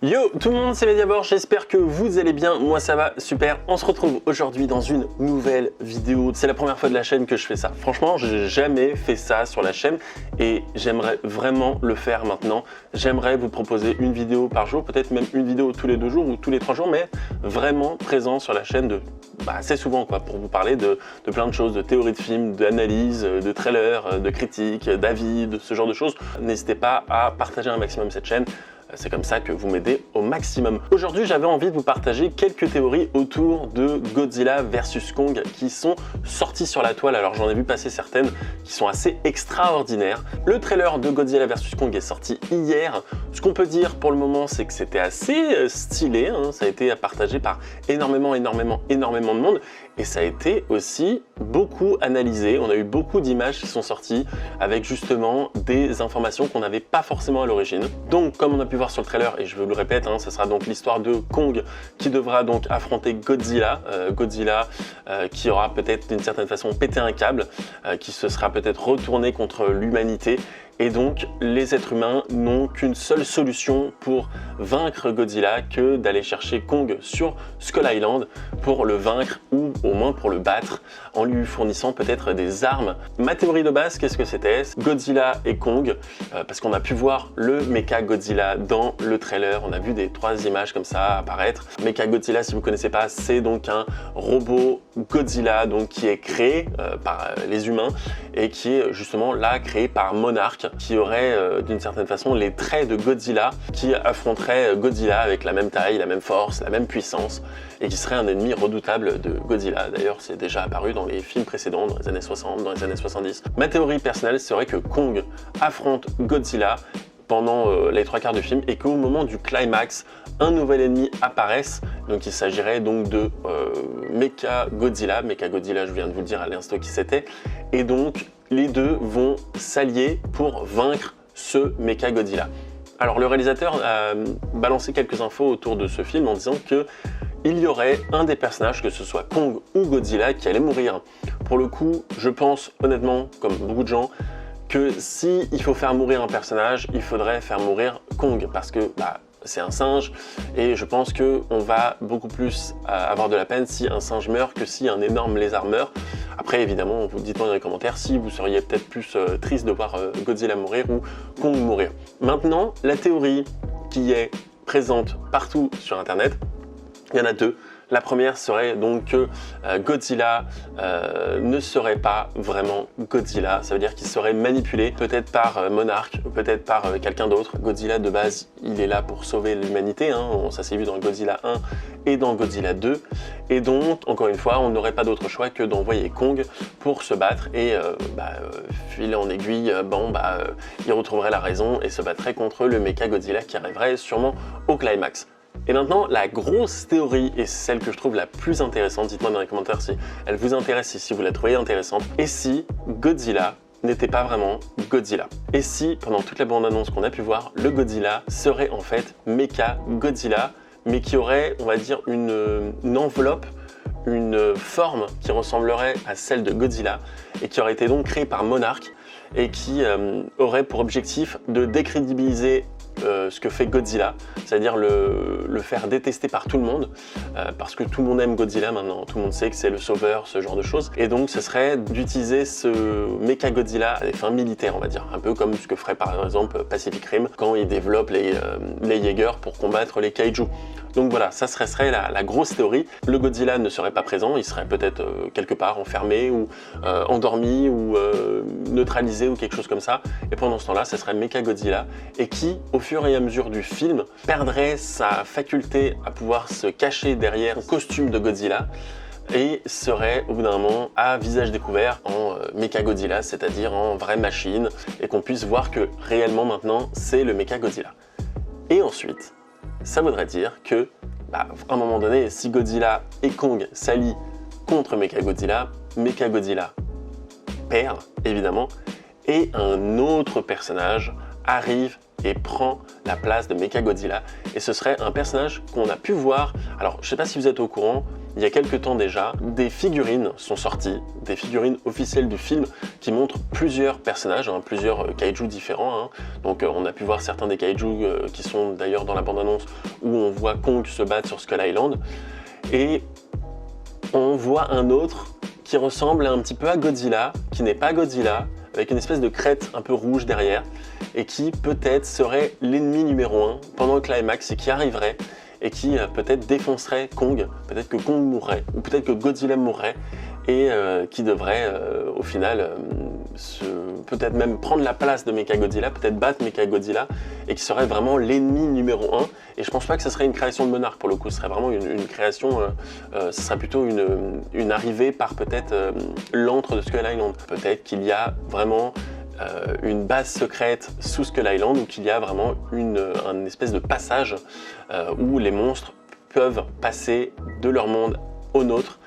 Yo tout le monde, c'est Mediabord, j'espère que vous allez bien, moi ça va super. On se retrouve aujourd'hui dans une nouvelle vidéo. C'est la première fois de la chaîne que je fais ça. Franchement, j'ai jamais fait ça sur la chaîne et j'aimerais vraiment le faire maintenant. J'aimerais vous proposer une vidéo par jour, peut-être même une vidéo tous les 2 jours ou tous les 3 jours, mais vraiment présent sur la chaîne assez souvent quoi, pour vous parler de plein de choses, de théories de films, d'analyses, de trailers, de critiques, d'avis, de ce genre de choses. N'hésitez pas à partager un maximum cette chaîne. C'est comme ça que vous m'aidez au maximum. Aujourd'hui, j'avais envie de vous partager quelques théories autour de Godzilla vs Kong qui sont sorties sur la toile. Alors j'en ai vu passer certaines qui sont assez extraordinaires. Le trailer de Godzilla vs Kong est sorti hier. Ce qu'on peut dire pour le moment, c'est que c'était assez stylé. Ça a été partagé par énormément de monde. Et ça a été aussi beaucoup analysé. On a eu beaucoup d'images qui sont sorties avec justement des informations qu'on n'avait pas forcément à l'origine. Donc comme on a pu voir sur le trailer, et je vous le répète, ce sera donc l'histoire de Kong qui devra donc affronter Godzilla. Godzilla qui aura peut-être d'une certaine façon pété un câble, qui se sera peut-être retourné contre l'humanité. Et donc, les êtres humains n'ont qu'une seule solution pour vaincre Godzilla que d'aller chercher Kong sur Skull Island pour le vaincre ou au moins pour le battre en lui fournissant peut-être des armes. Ma théorie de base, qu'est-ce que c'était? Godzilla et Kong, parce qu'on a pu voir le Mecha Godzilla dans le trailer. On a vu des 3 images comme ça apparaître. Mecha Godzilla, si vous ne connaissez pas, c'est donc un robot Godzilla donc, qui est créé par les humains et qui est justement là créé par Monarch, qui aurait d'une certaine façon les traits de Godzilla, qui affronterait Godzilla avec la même taille, la même force, la même puissance, et qui serait un ennemi redoutable de Godzilla. D'ailleurs, c'est déjà apparu dans les films précédents, dans les années 60, dans les années 70. Ma théorie personnelle serait que Kong affronte Godzilla pendant les 3/4 du film et qu'au moment du climax, un nouvel ennemi apparaisse. Donc il s'agirait donc de Mecha Godzilla. Mecha Godzilla, je viens de vous le dire à l'instant qui c'était. Et donc les deux vont s'allier pour vaincre ce Mecha Godzilla. Alors le réalisateur a balancé quelques infos autour de ce film en disant que il y aurait un des personnages, que ce soit Kong ou Godzilla, qui allait mourir. Pour le coup, je pense honnêtement, comme beaucoup de gens, que si il faut faire mourir un personnage, il faudrait faire mourir Kong parce que c'est un singe et je pense qu'on va beaucoup plus avoir de la peine si un singe meurt que si un énorme lézard meurt. Après évidemment, vous dites-moi dans les commentaires si vous seriez peut-être plus triste de voir Godzilla mourir ou Kong mourir. Maintenant, la théorie qui est présente partout sur internet, il y en a 2. La première serait donc que Godzilla ne serait pas vraiment Godzilla. Ça veut dire qu'il serait manipulé peut-être par Monarch, peut-être par quelqu'un d'autre. Godzilla de base, il est là pour sauver l'humanité. Ça s'est vu dans Godzilla 1 et dans Godzilla 2. Et donc, encore une fois, on n'aurait pas d'autre choix que d'envoyer Kong pour se battre. Et fil en aiguille, il retrouverait la raison et se battrait contre le Mecha Godzilla qui arriverait sûrement au climax. Et maintenant, la grosse théorie, et celle que je trouve la plus intéressante, dites-moi dans les commentaires si elle vous intéresse et si vous la trouvez intéressante, et si Godzilla n'était pas vraiment Godzilla. Et si, pendant toute la bande-annonce qu'on a pu voir, le Godzilla serait en fait Mecha Godzilla, mais qui aurait, on va dire, une enveloppe, une forme qui ressemblerait à celle de Godzilla, et qui aurait été donc créée par Monarch, et qui aurait pour objectif de décrédibiliser ce que fait Godzilla, c'est-à-dire le faire détester par tout le monde, parce que tout le monde aime Godzilla maintenant, tout le monde sait que c'est le sauveur, ce genre de choses, et donc ce serait d'utiliser ce Mecha Godzilla à des fins militaires, on va dire, un peu comme ce que ferait par exemple Pacific Rim quand il développe les Jaegers pour combattre les kaiju. Donc voilà, ça serait la grosse théorie. Le Godzilla ne serait pas présent, il serait peut-être quelque part enfermé ou endormi ou neutralisé ou quelque chose comme ça. Et pendant ce temps-là, ça serait Mecha Godzilla et qui, au fur et à mesure du film, perdrait sa faculté à pouvoir se cacher derrière le costume de Godzilla et serait au bout d'un moment à visage découvert en Mecha Godzilla, c'est-à-dire en vraie machine, et qu'on puisse voir que réellement maintenant c'est le Mecha Godzilla. Et ensuite, ça voudrait dire que, à un moment donné, si Godzilla et Kong s'allient contre Mecha Godzilla perd, évidemment, et un autre personnage arrive et prend la place de Mecha Godzilla. Et ce serait un personnage qu'on a pu voir, alors je sais pas si vous êtes au courant, il y a quelques temps déjà, des figurines sont sorties, des figurines officielles du film qui montrent plusieurs personnages, hein, plusieurs kaiju différents. Hein. Donc on a pu voir certains des kaiju qui sont d'ailleurs dans la bande-annonce où on voit Kong se battre sur Skull Island. Et on voit un autre qui ressemble un petit peu à Godzilla, qui n'est pas Godzilla, avec une espèce de crête un peu rouge derrière, et qui peut-être serait l'ennemi numéro 1 pendant le climax et qui arriverait et qui peut-être défoncerait Kong, peut-être que Kong mourrait, ou peut-être que Godzilla mourrait, et qui devrait au final peut-être même prendre la place de Mechagodzilla, peut-être battre Mechagodzilla, et qui serait vraiment l'ennemi numéro 1. Et je pense pas que ce serait une création de Monarch pour le coup, ce serait vraiment une création, ce serait plutôt une arrivée par peut-être l'antre de Skull Island. Peut-être qu'il y a vraiment une base secrète sous Skull Island, ou qu'il y a vraiment une espèce de passage où les monstres peuvent passer de leur monde au nôtre.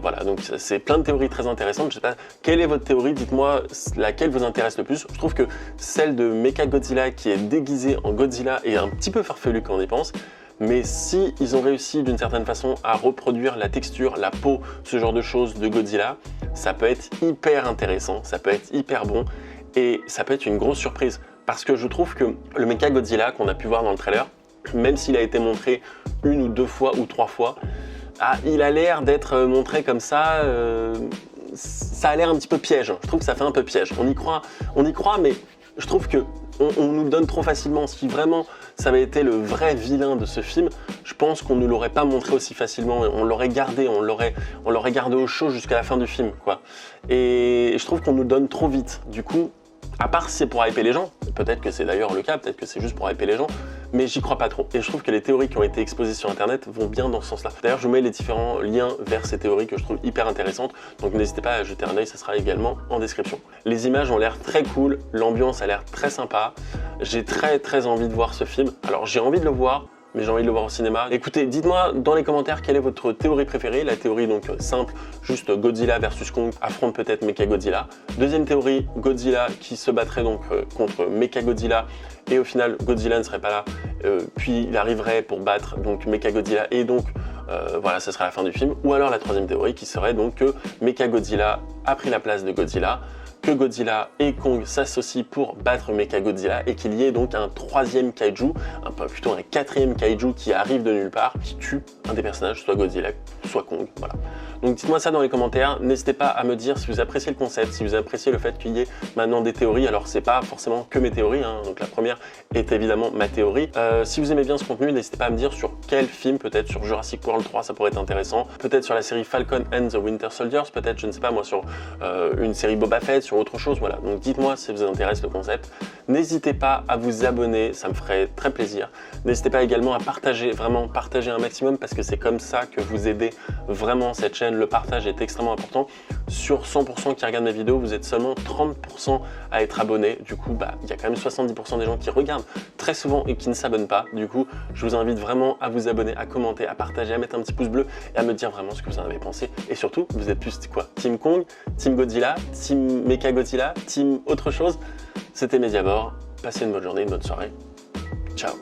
Voilà, donc c'est plein de théories très intéressantes. Je sais pas, quelle est votre théorie? Dites-moi laquelle vous intéresse le plus. Je trouve que celle de Mechagodzilla qui est déguisé en Godzilla est un petit peu farfelue quand on y pense. Mais si ils ont réussi d'une certaine façon à reproduire la texture, la peau, ce genre de choses de Godzilla, ça peut être hyper intéressant, ça peut être hyper bon et ça peut être une grosse surprise. Parce que je trouve que le Mechagodzilla qu'on a pu voir dans le trailer, même s'il a été montré 1 ou 2 fois ou 3 fois, il a l'air d'être montré comme ça, ça a l'air un petit peu piège. Je trouve que ça fait un peu piège. On y croit, mais je trouve que on nous le donne trop facilement. Si vraiment ça avait été le vrai vilain de ce film, je pense qu'on ne l'aurait pas montré aussi facilement. On l'aurait gardé, on l'aurait gardé au chaud jusqu'à la fin du film, quoi. Et je trouve qu'on nous le donne trop vite. Du coup, à part si c'est pour hyper les gens, peut-être que c'est d'ailleurs le cas, peut-être que c'est juste pour hyper les gens, mais j'y crois pas trop. Et je trouve que les théories qui ont été exposées sur internet vont bien dans ce sens-là. D'ailleurs, je vous mets les différents liens vers ces théories que je trouve hyper intéressantes, donc n'hésitez pas à jeter un œil, ça sera également en description. Les images ont l'air très cool, l'ambiance a l'air très sympa, j'ai très envie de voir ce film. Alors j'ai envie de le voir, mais j'ai envie de le voir au cinéma. Écoutez, dites-moi dans les commentaires quelle est votre théorie préférée. La théorie donc simple, juste Godzilla versus Kong affronte peut-être Mechagodzilla. Deuxième théorie, Godzilla qui se battrait donc contre Mechagodzilla et au final Godzilla ne serait pas là, puis il arriverait pour battre donc Mechagodzilla et donc voilà, ce serait la fin du film. Ou alors la troisième théorie qui serait donc que Mechagodzilla a pris la place de Godzilla, que Godzilla et Kong s'associent pour battre Mechagodzilla et qu'il y ait donc un troisième kaiju, plutôt un quatrième kaiju qui arrive de nulle part, qui tue un des personnages, soit Godzilla, soit Kong, voilà. Donc dites-moi ça dans les commentaires, n'hésitez pas à me dire si vous appréciez le concept, si vous appréciez le fait qu'il y ait maintenant des théories. Alors c'est pas forcément que mes théories, hein. Donc la première est évidemment ma théorie. Si vous aimez bien ce contenu, n'hésitez pas à me dire sur quel film, peut-être sur Jurassic World 3, ça pourrait être intéressant, peut-être sur la série Falcon and the Winter Soldier, peut-être, je ne sais pas moi, sur une série Boba Fett, sur autre chose, voilà. Donc dites-moi si vous intéresse le concept. N'hésitez pas à vous abonner, ça me ferait très plaisir. N'hésitez pas également à partager, vraiment partager un maximum, parce que c'est comme ça que vous aidez vraiment cette chaîne. Le partage est extrêmement important. Sur 100% qui regardent mes vidéos, vous êtes seulement 30% à être abonnés. Du coup, il y a quand même 70% des gens qui regardent très souvent et qui ne s'abonnent pas. Du coup, je vous invite vraiment à vous abonner, à commenter, à partager, à mettre un petit pouce bleu et à me dire vraiment ce que vous en avez pensé. Et surtout, vous êtes plus quoi? Team Kong, Team Godzilla, Team Mechagodzilla, Team autre chose? C'était Mediabord. Passez une bonne journée, une bonne soirée. Ciao.